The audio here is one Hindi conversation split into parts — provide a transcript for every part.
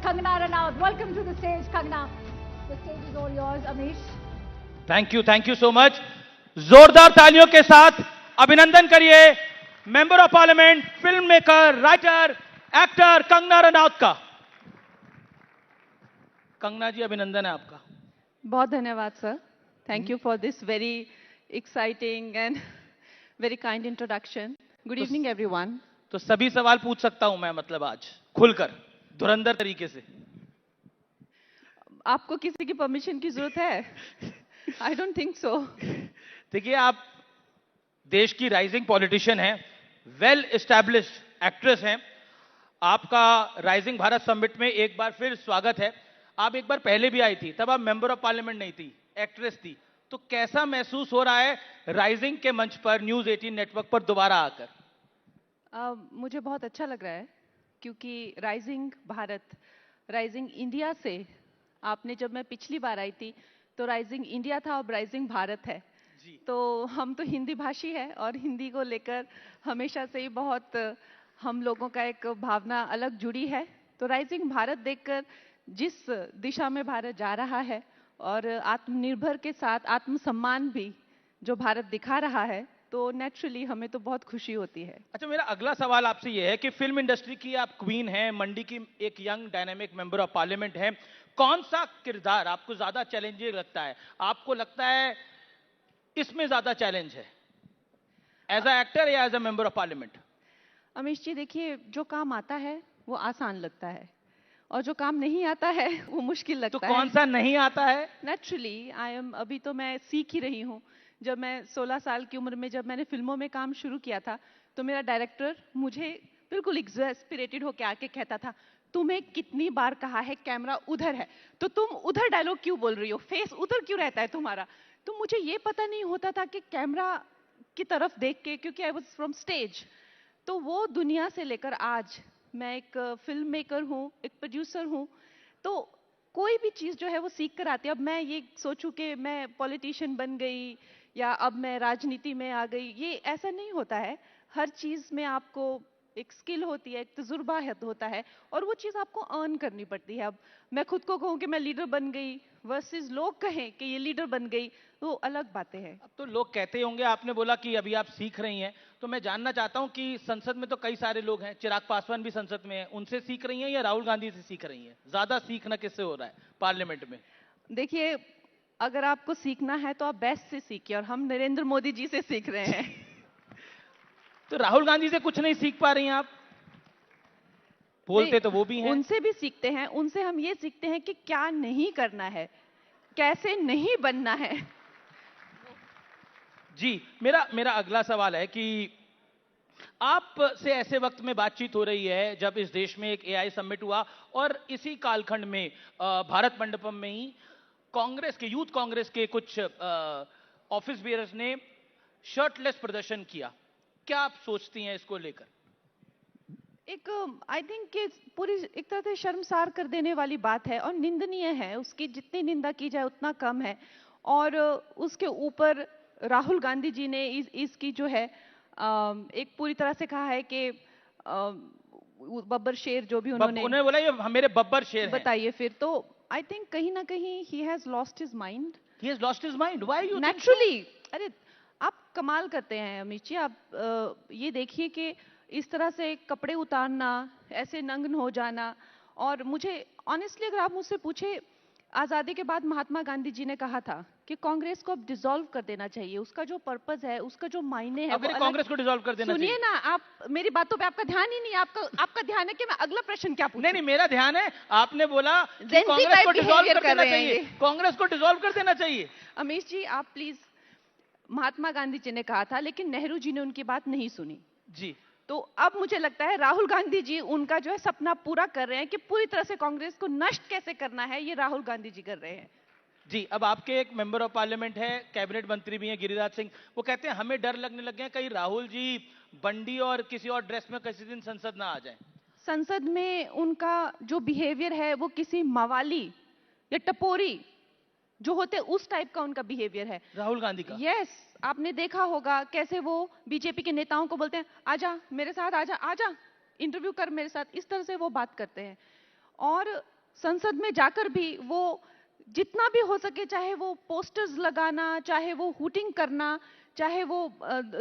Kangana Ranaut. Welcome to the stage, Kangana. The stage is all yours, Amish. Thank you so much. जोरदार तालियों के साथ अभिनंदन करिए member of parliament, film maker, writer, actor Kangana Ranaut का. कंगना जी, अभिनंदन है आपका. बहुत धन्यवाद sir. Thank you for this very exciting and very kind introduction. Good evening everyone. तो सभी सवाल पूछ सकता हूं मैं, मतलब आज खुलकर धुरंधर तरीके से. आपको किसी की परमिशन की जरूरत है? I don't think so. देखिए, आप देश की राइजिंग पॉलिटिशियन हैं, वेल एस्टैब्लिश्ड एक्ट्रेस हैं. आपका राइजिंग भारत समिट में एक बार फिर स्वागत है. आप एक बार पहले भी आई थी, तब आप मेंबर ऑफ पार्लियामेंट नहीं थी, एक्ट्रेस थी. तो कैसा महसूस हो रहा है राइजिंग के मंच पर, न्यूज 18 नेटवर्क पर दोबारा आकर? मुझे बहुत अच्छा लग रहा है क्योंकि राइजिंग भारत, राइजिंग इंडिया से आपने, जब मैं पिछली बार आई थी तो राइजिंग इंडिया था, अब राइजिंग भारत है. तो हम तो हिंदी भाषी है और हिंदी को लेकर हमेशा से ही बहुत हम लोगों का एक भावना अलग जुड़ी है. तो राइजिंग भारत देखकर जिस दिशा में भारत जा रहा है और आत्मनिर्भर के साथ आत्मसम्मान भी जो भारत दिखा रहा है, तो नेचुरली हमें तो बहुत खुशी होती है. अच्छा, मेरा अगला सवाल आपसे यह है कि फिल्म इंडस्ट्री की आप क्वीन हैं, मंडी की एक young dynamic member of parliament हैं. कौन सा किरदार आपको ज्यादा चैलेंजिंग लगता है? आपको लगता है इसमें ज्यादा चैलेंज है, एज अ एक्टर या as a member of parliament? Amish ji, देखिए, जो काम आता है वो आसान लगता है और जो काम नहीं आता है वो मुश्किल लगता है. तो कौन सा नहीं आता है? नेचुरली अभी तो मैं सीख ही रही हूँ. जब मैं 16 साल की उम्र में जब मैंने फिल्मों में काम शुरू किया था, तो मेरा डायरेक्टर मुझे बिल्कुल एक्सैस्पिरेटेड होकर आके कहता था, तुम्हें कितनी बार कहा है कैमरा उधर है, तो तुम उधर डायलॉग क्यों बोल रही हो, फेस उधर क्यों रहता है तुम्हारा. तो मुझे ये पता नहीं होता था कि कैमरा की तरफ देख के, क्योंकि आई वाज फ्रॉम स्टेज. तो वो दुनिया से लेकर आज मैं एक फिल्म मेकर हूँ, एक प्रोड्यूसर हूँ, तो कोई भी चीज़ जो है वो सीख कर आती है. अब मैं ये सोचूं कि मैं पॉलिटिशियन बन गई या अब मैं राजनीति में आ गई, ये ऐसा नहीं होता है. हर चीज़ में आपको एक स्किल होती है, एक तजुर्बा होता है और वो चीज़ आपको अर्न करनी पड़ती है. अब मैं खुद को कहूँ कि मैं लीडर बन गई वर्सेस लोग कहें कि ये लीडर बन गई, तो अलग बातें हैं. अब तो लोग कहते ही होंगे. आपने बोला कि अभी आप सीख रही हैं, तो मैं जानना चाहता हूं कि संसद में तो कई सारे लोग हैं, चिराग पासवान भी संसद में हैं, उनसे सीख रही हैं या राहुल गांधी से सीख रही हैं? ज्यादा सीखना किससे हो रहा है पार्लियामेंट में? देखिए, अगर आपको सीखना है तो आप बेस्ट से सीखिए और हम नरेंद्र मोदी जी से सीख रहे हैं. तो राहुल गांधी से कुछ नहीं सीख पा रही हैं आप? बोलते तो वो भी हैं. उनसे भी सीखते हैं. उनसे हम ये सीखते हैं कि क्या नहीं करना है, कैसे नहीं बनना है. जी, मेरा अगला सवाल है कि आप से ऐसे वक्त में बातचीत हो रही है जब इस देश में एक एआई समिट हुआ और इसी कालखंड में भारत मंडपम में ही कांग्रेस के, यूथ कांग्रेस के कुछ ऑफिस बेयर्स ने शर्टलेस प्रदर्शन किया. क्या आप सोचती हैं इसको लेकर? एक आई थिंक कि पूरी एक तरह से शर्मसार कर देने वाली बात है और निंदनीय है. उसकी जितनी निंदा की जाए उतना कम है. और उसके ऊपर राहुल गांधी जी ने इसकी जो है एक पूरी तरह से कहा है कि बब्बर शेर जो भी उन्होंने बोला, ये मेरे बब्बर शेर हैं. बताइए फिर. तो आई थिंक कहीं ना कहीं he has lost his mind. He has lost his mind. Why you naturally. अरे, आप कमाल करते हैं अमित जी. आप ये देखिए कि इस तरह से कपड़े उतारना, ऐसे नग्न हो जाना. और मुझे ऑनेस्टली अगर आप मुझसे पूछे, आजादी के बाद महात्मा गांधी जी ने कहा था कि कांग्रेस को अब डिसॉल्व कर देना चाहिए. उसका जो पर्पस है, उसका जो मायने है, वो कांग्रेस को डिसॉल्व कर देना चाहिए. सुनिए ना, आप मेरी बातों पे आपका ध्यान ही नहीं. आपका ध्यान है कि मैं अगला प्रश्न क्या पूछूं? नहीं, मेरा ध्यान है. आपने बोला कि कांग्रेस को डिसॉल्व कर देना चाहिए. कांग्रेस को डिसॉल्व कर देना चाहिए. अमीश जी, आप प्लीज. महात्मा गांधी जी ने कहा था, लेकिन नेहरू जी ने उनकी बात नहीं सुनी जी. तो अब मुझे लगता है राहुल गांधी जी उनका जो है सपना पूरा कर रहे हैं कि पूरी तरह से कांग्रेस को नष्ट कैसे करना है, ये राहुल गांधी जी कर रहे हैं. जी, अब आपके एक मेंबर ऑफ पार्लियामेंट है, कैबिनेट मंत्री भी हैं, गिरिराज सिंह. वो कहते हैं हमें डर लगने लग गया कहीं राहुल जी बंडी और किसी और ड्रेस में किसी दिन संसद ना आ जाए. संसद में उनका जो बिहेवियर है वो किसी मवाली या टपोरी जो होते उस टाइप का उनका बिहेवियर है. राहुल गांधी का? यस. आपने देखा होगा कैसे वो बीजेपी के नेताओं को बोलते हैं, आजा मेरे साथ, आजा आजा इंटरव्यू कर मेरे साथ. इस तरह से वो बात करते हैं. और संसद में जाकर भी वो जितना भी हो सके, चाहे वो पोस्टर्स लगाना, चाहे वो हुटिंग करना, चाहे वो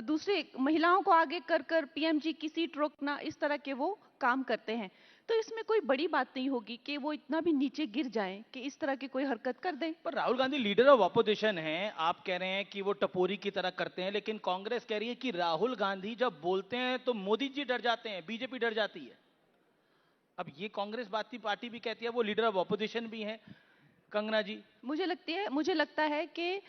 दूसरे महिलाओं को आगे कर कर पीएमजी की सीट रोकना, इस तरह के वो काम करते हैं। तो इसमें कोई बड़ी बात नहीं होगी कि वो इतना भी नीचे गिर जाएं कि इस तरह की कोई हरकत कर दें। पर Rahul Gandhi leader of opposition हैं, आप कह रहे हैं कि वो टपोरी की तरह करते हैं, लेकिन कांग्रेस कह रही है कि राहुल गांधी जब बोलते हैं तो मोदी जी डर जाते हैं, बीजेपी डर जाती है। अब ये कांग्रेस पार्टी भी कहती है वो लीडर ऑफ ऑपोजिशन भी हैं। कंगना जी, मुझे लगता है कि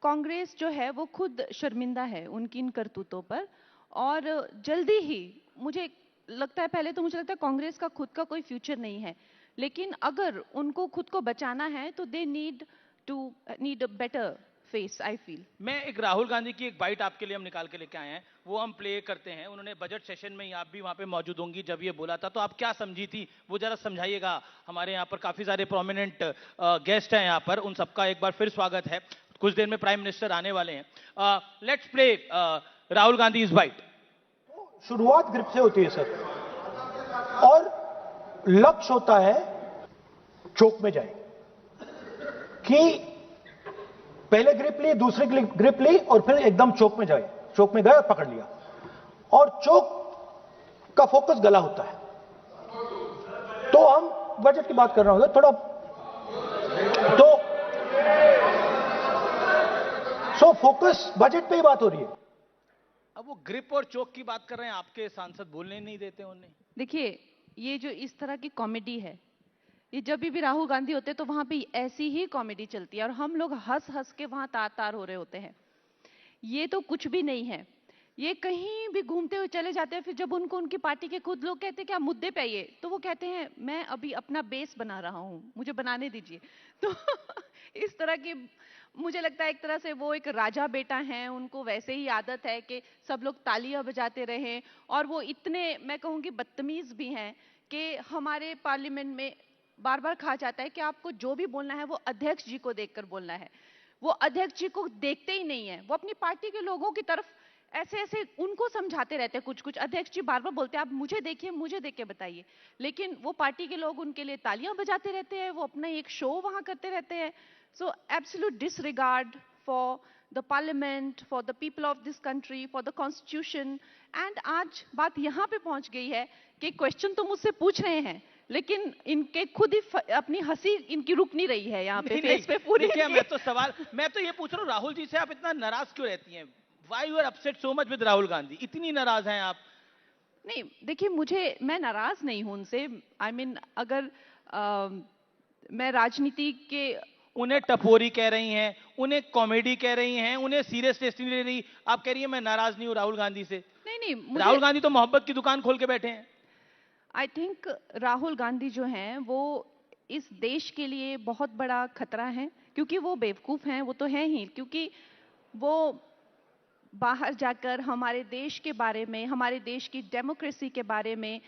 कांग्रेस जो है वो खुद शर्मिंदा है उनकी इन करतूतों पर, और जल्दी ही मुझे लगता है, पहले तो मुझे लगता है कांग्रेस का खुद का कोई फ्यूचर नहीं है, लेकिन अगर उनको खुद को बचाना है तो they need a better face, I feel. मैं एक राहुल गांधी की एक बाइट आपके लिए हम निकाल के लेके आए हैं, वो हम प्ले करते हैं। उन्होंने बजट सेशन में, आप भी वहां पे मौजूद होंगी जब ये बोला था, तो आप क्या समझी थी वो जरा समझाइएगा। हमारे यहाँ पर काफी सारे प्रोमिनेंट गेस्ट हैं यहाँ पर, उन सबका एक बार फिर स्वागत है। कुछ देर में प्राइम मिनिस्टर आने वाले हैं। Let's play Rahul Gandhi is bite. शुरुआत ग्रिप से होती है सर, और लक्ष्य होता है चोक में जाए, कि पहले ग्रिप ली, दूसरी ग्रिप ली, और फिर एकदम चोक में जाए। चोक में गया, पकड़ लिया, और चोक का फोकस गला होता है। तो हम बजट की बात कर रहे होंगे थोड़ा, तो फोकस बजट पे ही बात हो रही है। अब वो ग्रिप और चोक की बात कर रहे हैं, आपके सांसद बोलने नहीं देते उन्हें। देखिए, ये जो इस तरह की कॉमेडी है, ये जब भी राहुल गांधी होते हैं तो वहां पे ऐसी ही कॉमेडी चलती है, और हम लोग हंस हंस के वहां तार तार हो रहे होते हैं। ये तो कुछ भी नहीं है, ये कहीं भी घूमते हुए चले जाते हैं। फिर जब उनको उनकी पार्टी के खुद लोग कहते हैं कि आप मुद्दे पे आइए, तो वो कहते हैं मैं अभी अपना बेस बना रहा हूं, मुझे बनाने दीजिए। तो इस तरह की, मुझे लगता है एक तरह से वो एक राजा बेटा हैं, उनको वैसे ही आदत है कि सब लोग तालियां बजाते रहें, और वो इतने, मैं कहूंगी, बदतमीज भी हैं कि हमारे पार्लियामेंट में बार बार कहा जाता है कि आपको जो भी बोलना है वो अध्यक्ष जी को देखकर बोलना है। वो अध्यक्ष जी को देखते ही नहीं है, वो अपनी पार्टी के लोगों की तरफ ऐसे ऐसे उनको समझाते रहते हैं कुछ कुछ। अध्यक्ष जी बार बार बोलते हैं आप मुझे देखिए, मुझे देख के बताइए, लेकिन वो पार्टी के लोग उनके लिए तालियां बजाते रहते हैं, वो अपना एक शो वहां करते रहते हैं। सो absolute disregard for the parliament, for the people of this country, for the constitution. And आज बात यहाँ पे पहुंच गई है कि क्वेश्चन तो मुझसे पूछ रहे हैं, लेकिन इनके खुद ही अपनी हंसी इनकी रुक नहीं रही है यहाँ पे फेस पे पूरी। मैं तो ये पूछ रहा हूँ, राहुल जी से आप इतना नाराज क्यों रहती हैं? Why you are upset so much with Rahul Gandhi? इतनी नाराज हैं आप? नहीं, देखिए, मैं नाराज नहीं हूं उनसे। I mean, अगर मैं राजनीति के, उन्हें टपोरी कह रही हैं, उन्हें कॉमेडी कह रही हैं, उन्हें सीरियस टेस्ट नहीं ले रही, आप कह रही हैं मैं नाराज नहीं हूं राहुल गांधी से। नहीं, राहुल गांधी तो मोहब्बत की दुकान खोल के बैठे हैं। आई थिंक राहुल गांधी जो हैं वो इस देश के लिए बहुत बड़ा खतरा है, क्योंकि वो बेवकूफ हैं, वो तो हैं ही, क्योंकि वो बाहर जाकर हमारे देश के बारे में, हमारे देश की डेमोक्रेसी के बारे में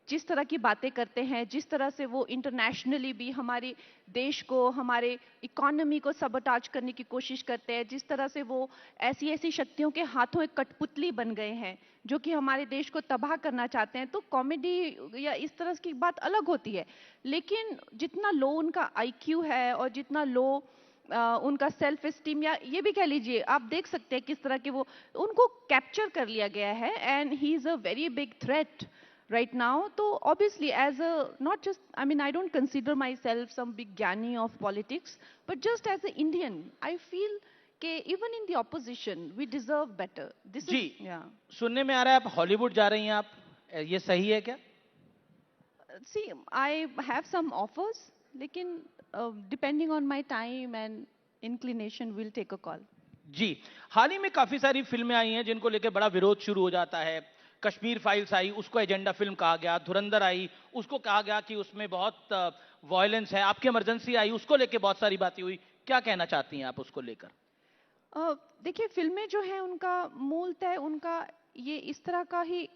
जिस तरह की बातें करते हैं, जिस तरह से वो इंटरनेशनली भी हमारे देश को, हमारे इकोनॉमी को सबोटाज करने की कोशिश करते हैं, जिस तरह से वो ऐसी ऐसी शक्तियों के हाथों एक कठपुतली बन गए हैं जो कि हमारे देश को तबाह करना चाहते हैं, तो कॉमेडी या इस तरह की बात अलग होती है। लेकिन जितना लो उनका आईक्यू है और जितना लो उनका सेल्फ एस्टीम, या ये भी कह लीजिए, आप देख सकते हैं किस तरह के वो, उनको कैप्चर कर लिया गया है, and he is a very big threat right now. So obviously, as a, not just, I mean, I don't consider myself some big ज्ञानी of politics, but just as an Indian, I feel कि even in the opposition we deserve better. This जी, is, yeah. सुनने में आ रहा है आप हॉलीवुड जा रही हैं, आप, ये सही है क्या? See, I have some offers, लेकिन depending on my time and inclination, we'll take a call. जी, हाल ही में काफी सारी फिल्में आई हैं जिनको लेकर बड़ा विरोध शुरू हो जाता है। कश्मीर फाइल्स आई, उसको एजेंडा फिल्म कहा गया। धुरंधर आई, उसको कहा गया कि उसमें बहुत वायलेंस है। आपकी इमरजेंसी आई, उसको लेके बहुत सारी बातें हुई। क्या कहना चाहती हैं आप उसको लेकर? देखिए, फिल्में जो है उनका मूलतः उनका ये इस तरह का ही,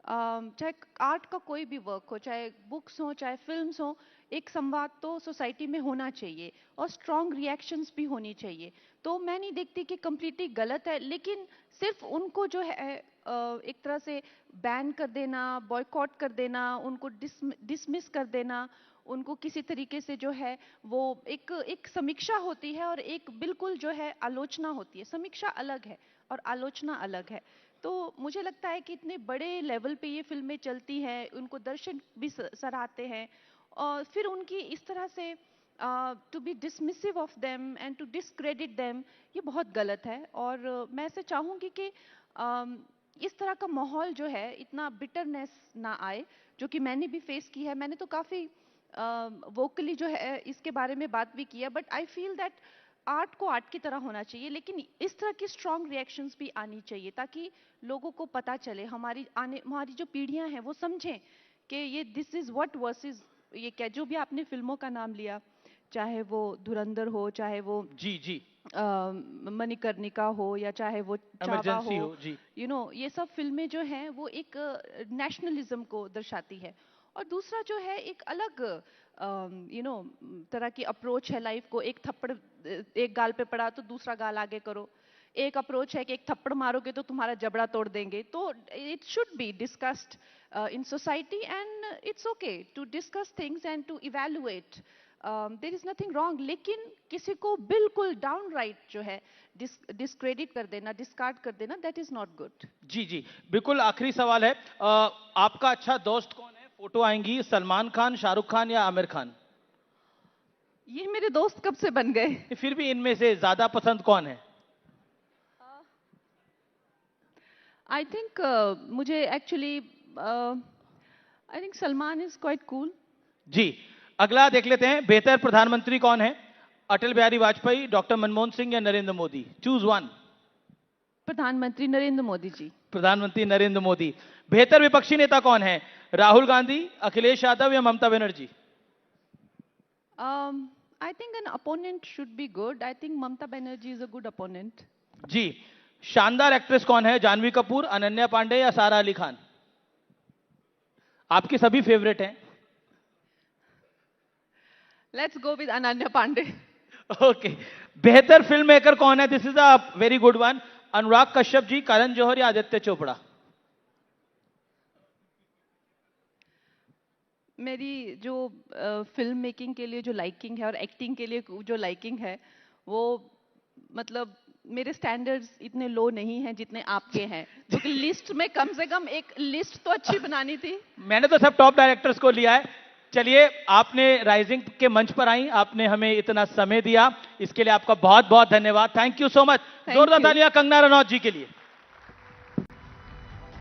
चाहे आर्ट का कोई भी वर्क हो, चाहे बुक्स हो, चाहे फिल्म्स हो, एक संवाद तो सोसाइटी में होना चाहिए और स्ट्रॉन्ग रिएक्शंस भी होनी चाहिए। तो मैं नहीं देखती कि कंप्लीटली गलत है, लेकिन सिर्फ उनको जो है एक तरह से बैन कर देना, बॉयकॉट कर देना, उनको डिसमिस कर देना, उनको किसी तरीके से जो है वो एक समीक्षा होती है और एक बिल्कुल जो है आलोचना होती है। समीक्षा अलग है और आलोचना अलग है। तो मुझे लगता है कि इतने बड़े लेवल पे ये फिल्में चलती हैं, उनको दर्शक भी सराहते हैं, और फिर उनकी इस तरह से to be dismissive of them and to discredit them, ये बहुत गलत है। और मैं ऐसे चाहूँगी कि इस तरह का माहौल जो है, इतना बिटरनेस ना आए, जो कि मैंने भी फेस की है। मैंने तो काफ़ी वोकली जो है इसके बारे में बात भी की है, but I feel that art को आर्ट की तरह होना चाहिए, लेकिन इस तरह की स्ट्रॉन्ग रिएक्शंस भी आनी चाहिए ताकि लोगों को पता चले, हमारी जो पीढ़ियां हैं वो समझें कि ये दिस इज व्हाट वर्सेस ये क्या, जो भी आपने फिल्मों का नाम लिया, चाहे वो धुरंधर हो, चाहे वो जी मणिकर्णिका हो, या चाहे वो चावा इमरजेंसी हो, जी। यू नो, ये सब फिल्में जो हैं वो एक नेशनलिज्म को दर्शाती है। और दूसरा जो है एक अलग तरह की अप्रोच है लाइफ को। एक थप्पड़ एक गाल पे पड़ा तो दूसरा गाल आगे करो। एक अप्रोच है कि एक थप्पड़ मारोगे तो तुम्हारा जबड़ा तोड़ देंगे। तो it should be discussed in society and it's okay to discuss things and to evaluate. There is nothing wrong, लेकिन किसी को बिल्कुल डाउन राइट जो है डिस्क्रेडिट कर देना, डिस्कार्ड कर देना, दैट इज नॉट गुड। जी बिल्कुल। आखिरी सवाल है, आपका अच्छा दोस्त कौन है? फोटो आएंगी, सलमान खान, शाहरुख खान या आमिर खान? ये मेरे दोस्त कब से बन गए? फिर भी इनमें से ज्यादा पसंद कौन है? आई थिंक मुझे actually I think Salman is quite cool. जी, अगला देख लेते हैं। बेहतर प्रधानमंत्री कौन है? अटल बिहारी वाजपेयी, डॉक्टर मनमोहन सिंह या नरेंद्र मोदी? Choose one. प्रधानमंत्री नरेंद्र मोदी जी। प्रधानमंत्री नरेंद्र मोदी। बेहतर विपक्षी नेता कौन है? राहुल गांधी, अखिलेश यादव या Mamata Banerjee? I think an opponent should be good. I think Mamata Banerjee is a good opponent. जी, शानदार एक्ट्रेस कौन है? जानवी कपूर, अनन्या पांडे या सारा अली खान? आपके सभी फेवरेट हैं। Let's go with Ananya Pandey. Okay. बेहतर फिल्म मेकर कौन है? This is a very good one. Anurag Kashyap ji, Karan Johar या आदित्य चोपड़ा? मेरी जो फिल्म मेकिंग के लिए जो लाइकिंग है और एक्टिंग के लिए जो लाइकिंग है, वो मतलब मेरे स्टैंडर्ड्स इतने लो नहीं हैं जितने आपके हैं, क्योंकि लिस्ट में कम से कम एक लिस्ट तो अच्छी बनानी थी। मैंने तो सब टॉप डायरेक्टर्स को लिया है। चलिए, आपने राइजिंग के मंच पर आई, आपने हमें इतना समय दिया, इसके लिए आपका बहुत बहुत धन्यवाद। Thank you so much. जोरदार तालियां कंगना रनौत जी के लिए।